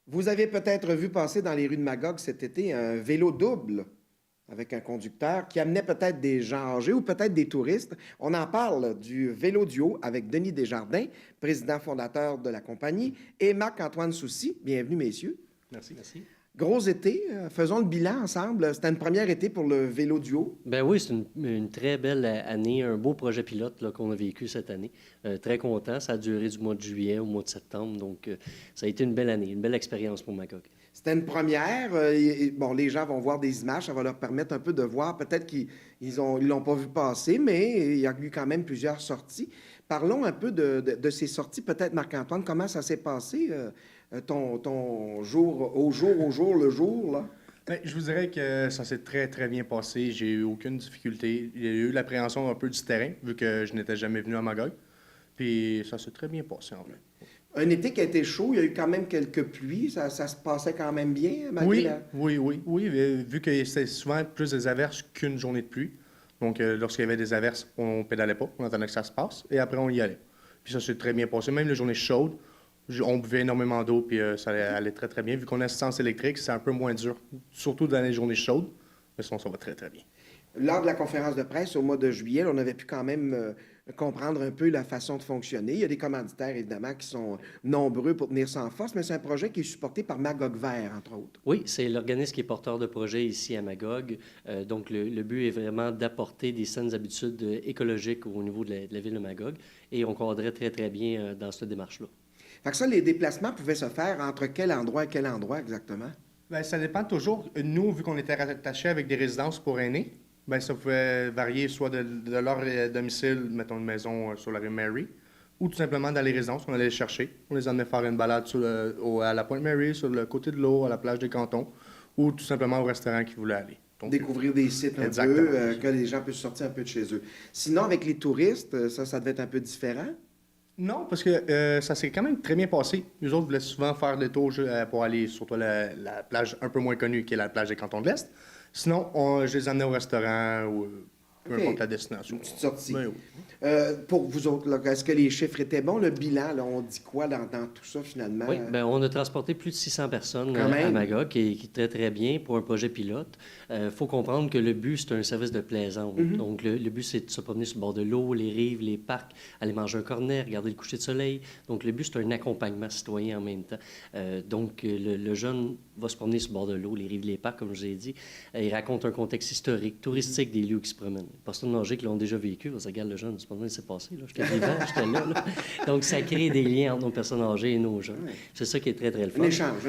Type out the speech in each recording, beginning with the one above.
Vous avez peut-être vu passer dans les rues de Magog cet été un vélo double avec un conducteur qui amenait peut-être des gens âgés ou peut-être des touristes. On en parle du vélo duo avec Denis Desjardins, président fondateur de la compagnie, et Marc-Antoine Soucy. Bienvenue, messieurs. Merci. Merci. Gros été, faisons le bilan ensemble. C'était une première été pour le vélo duo. Ben oui, c'est une très belle année, un beau projet pilote là, qu'on a vécu cette année. Très content. Ça a duré du mois de juillet au mois de septembre. Donc, ça a été une belle année, une belle expérience pour Magog. C'était une première. Bon, les gens vont voir des images, ça va leur permettre un peu de voir. Peut-être qu'ils ils l'ont pas vu passer, mais il y a eu quand même plusieurs sorties. Parlons un peu de ces sorties. Peut-être, Marc-Antoine, comment ça s'est passé, ton jour, le jour, là? Ben, je vous dirais que ça s'est très, très bien passé. J'ai eu aucune difficulté. Il y a eu l'appréhension un peu du terrain, vu que je n'étais jamais venu à Magog. Puis ça s'est très bien passé, en fait. Un été qui a été chaud, il y a eu quand même quelques pluies. Ça se passait quand même bien, malgré Oui, la... oui. Vu que c'était souvent plus des averses qu'une journée de pluie. Donc, lorsqu'il y avait des averses, on pédalait pas, on attendait que ça se passe, et après, on y allait. Puis ça s'est très bien passé. Même les journées chaudes, on buvait énormément d'eau, puis ça allait très, très bien. Vu qu'on a assistance électrique, c'est un peu moins dur, surtout dans les journées chaudes, mais sinon, ça va très, très bien. Lors de la conférence de presse au mois de juillet, on avait pu quand même comprendre un peu la façon de fonctionner. Il y a des commanditaires, évidemment, qui sont nombreux pour tenir ça en force, mais c'est un projet qui est supporté par Magog Vert, entre autres. Oui, c'est l'organisme qui est porteur de projet ici à Magog. Donc, le but est vraiment d'apporter des saines habitudes écologiques au niveau de la ville de Magog. Et on cadrait très, très bien dans cette démarche-là. Fait que ça, les déplacements pouvaient se faire entre quel endroit et quel endroit exactement? Bien, ça dépend toujours. Nous, vu qu'on était rattachés avec des résidences pour aînés, bien, ça pouvait varier soit de leur domicile, mettons une maison sur la rue Mary, ou tout simplement dans les résidences, on allait les chercher. On les emmenait faire une balade à la Pointe-Mary, sur le côté de l'eau, à la plage des Cantons, ou tout simplement au restaurant qu'ils voulaient aller. Donc, Découvrir des sites un exactement, peu, que les gens puissent sortir un peu de chez eux. Sinon, avec les touristes, ça devait être un peu différent. non, parce que ça s'est quand même très bien passé. Nous autres voulaient souvent faire des tours pour aller surtout la plage un peu moins connue, qui est la plage des Cantons de l'Est. Sinon, je les amenais au restaurant ou peu importe la destination. Une petite sortie. Ben oui. Pour vous autres, là, est-ce que les chiffres étaient bons? Le bilan, là, on dit quoi dans tout ça, finalement? Oui, bien, on a transporté plus de 600 personnes Quand même. à Magog, qui est très, très bien pour un projet pilote. Il faut comprendre que le but, c'est un service de plaisance. Donc, le but, c'est de se promener sur le bord de l'eau, les rives, les parcs, aller manger un cornet, regarder le coucher de soleil. Donc, le but, c'est un accompagnement citoyen en même temps. Donc, le jeune va se promener sur le bord de l'eau, les rives, les parcs, comme je vous ai dit. Il raconte un contexte historique, touristique des lieux qui se promènent. Personnes âgées qui l'ont déjà vécu, on se regarde le jeune, c'est pas mal, c'est passé, là. J'étais vivant, j'étais là. Donc, ça crée des liens entre nos personnes âgées et nos jeunes. C'est ça qui est très, très le fun. Un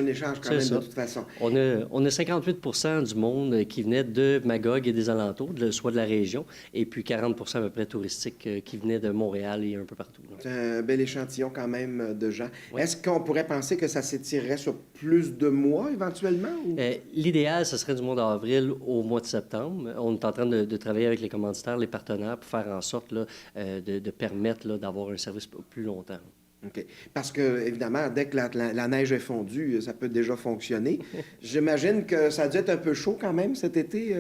échange quand C'est même, ça. de toute façon. On a 58 du monde qui venait de Magog et des alentours, soit de la région, et puis 40 à peu près touristiques qui venaient de Montréal et un peu partout. Là. C'est un bel échantillon quand même de gens. Oui. Est-ce qu'on pourrait penser que ça s'étirerait sur plus de mois éventuellement? Ou... L'idéal, ce serait du mois d'avril au mois de septembre. On est en train de travailler avec les commanditaires, les partenaires, pour faire en sorte là, de permettre là, d'avoir un service plus longtemps. OK. Parce que, évidemment, dès que la neige est fondue, ça peut déjà fonctionner. J'imagine que ça a dû être un peu chaud quand même cet été.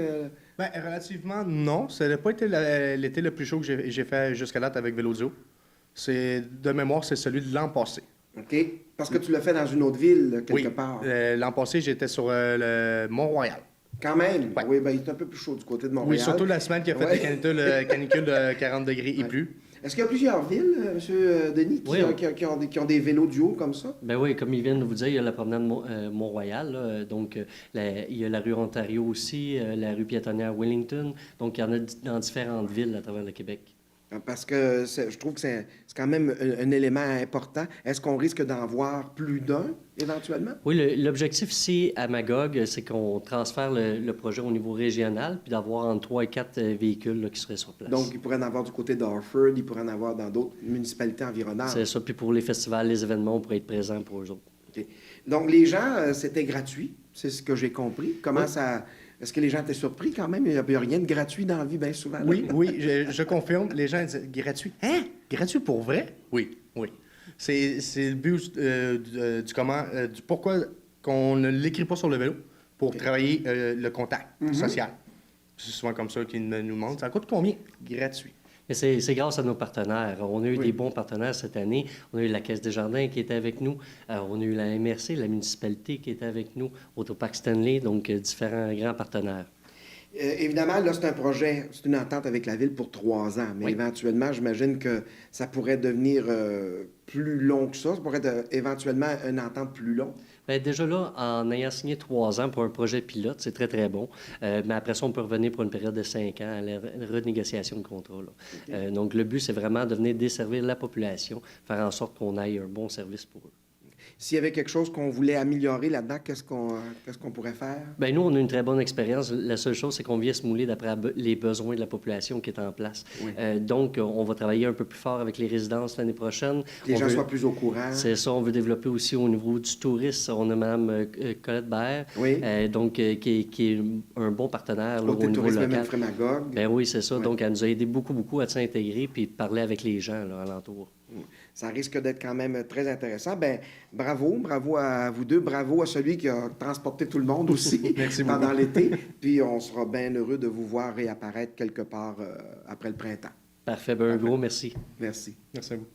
Ben, relativement, non. Ça n'a pas été l'été le plus chaud que j'ai fait jusqu'à date avec Vélodio. De mémoire, c'est celui de l'an passé. OK. Parce que tu l'as fait dans une autre ville, quelque part. L'an passé, j'étais sur le Mont-Royal. Quand même. Ouais. Oui, bien, il est un peu plus chaud du côté de Montréal. Oui, surtout la semaine qui a fait Ouais. des canicules de 40 degrés et plus. Est-ce qu'il y a plusieurs villes, M. Denis, Oui, qui ont des vélos duo comme ça? Ben oui, comme ils viennent de vous dire, il y a la promenade Mont-Royal, là, donc il y a la rue Ontario aussi, la rue piétonnière Wellington, donc il y en a dans différentes villes à travers le Québec. Parce que je trouve que c'est quand même un élément important. Est-ce qu'on risque d'en voir plus d'un, éventuellement? Oui, l'objectif ici à Magog, c'est qu'on transfère le projet au niveau régional, puis d'avoir entre 3 et 4 véhicules là, qui seraient sur place. Donc, il pourrait en avoir du côté d'Orford, il pourrait en avoir dans d'autres municipalités environnantes. C'est ça, puis pour les festivals, les événements, on pourrait être présent pour eux autres. OK. Donc, les gens, c'était gratuit, c'est ce que j'ai compris. Comment Oui. ça... Est-ce que les gens étaient surpris quand même? Il n'y a rien de gratuit dans la vie, bien souvent. là. Oui, je confirme. Les gens disent gratuit. Hein? Gratuit pour vrai? Oui. C'est le but du pourquoi qu'on ne l'écrit pas sur le vélo pour travailler le contact social. C'est souvent comme ça qu'ils nous demandent. Ça coûte combien? Gratuit. Et c'est grâce à nos partenaires. On a eu des bons partenaires cette année. On a eu la Caisse des Jardins qui était avec nous. On a eu la MRC, la municipalité qui était avec nous, Autoparc Stanley, donc différents grands partenaires. Évidemment, là, c'est un projet, c'est une entente avec la Ville pour 3 ans, mais éventuellement, j'imagine que ça pourrait devenir plus long que ça. Ça pourrait être éventuellement une entente plus longue. Bien, déjà là, en ayant signé 3 ans pour un projet pilote, c'est très, très bon. Mais après ça, on peut revenir pour une période de 5 ans à la renégociation de contrat. Là. Donc, le but, c'est vraiment de venir desservir la population, faire en sorte qu'on ait un bon service pour eux. S'il y avait quelque chose qu'on voulait améliorer là-dedans, qu'est-ce qu'on pourrait faire? Bien, nous, on a une très bonne expérience. La seule chose, c'est qu'on vient se mouler d'après les besoins de la population qui est en place. Donc, on va travailler un peu plus fort avec les résidences l'année prochaine. Que les gens soient plus au courant. C'est ça. On veut développer aussi au niveau du tourisme. On a Mme Colette Baer, donc, qui est un bon partenaire là, au niveau local. Frémagogue. Bien oui, c'est ça. Donc, elle nous a aidé beaucoup, beaucoup à s'intégrer puis de parler avec les gens là, alentour. Ça risque d'être quand même très intéressant. Bien, bravo à vous deux, bravo à celui qui a transporté tout le monde aussi pendant l'été. Puis on sera bien heureux de vous voir réapparaître quelque part après le printemps. Parfait. Ben, un gros merci. Merci. Merci à vous.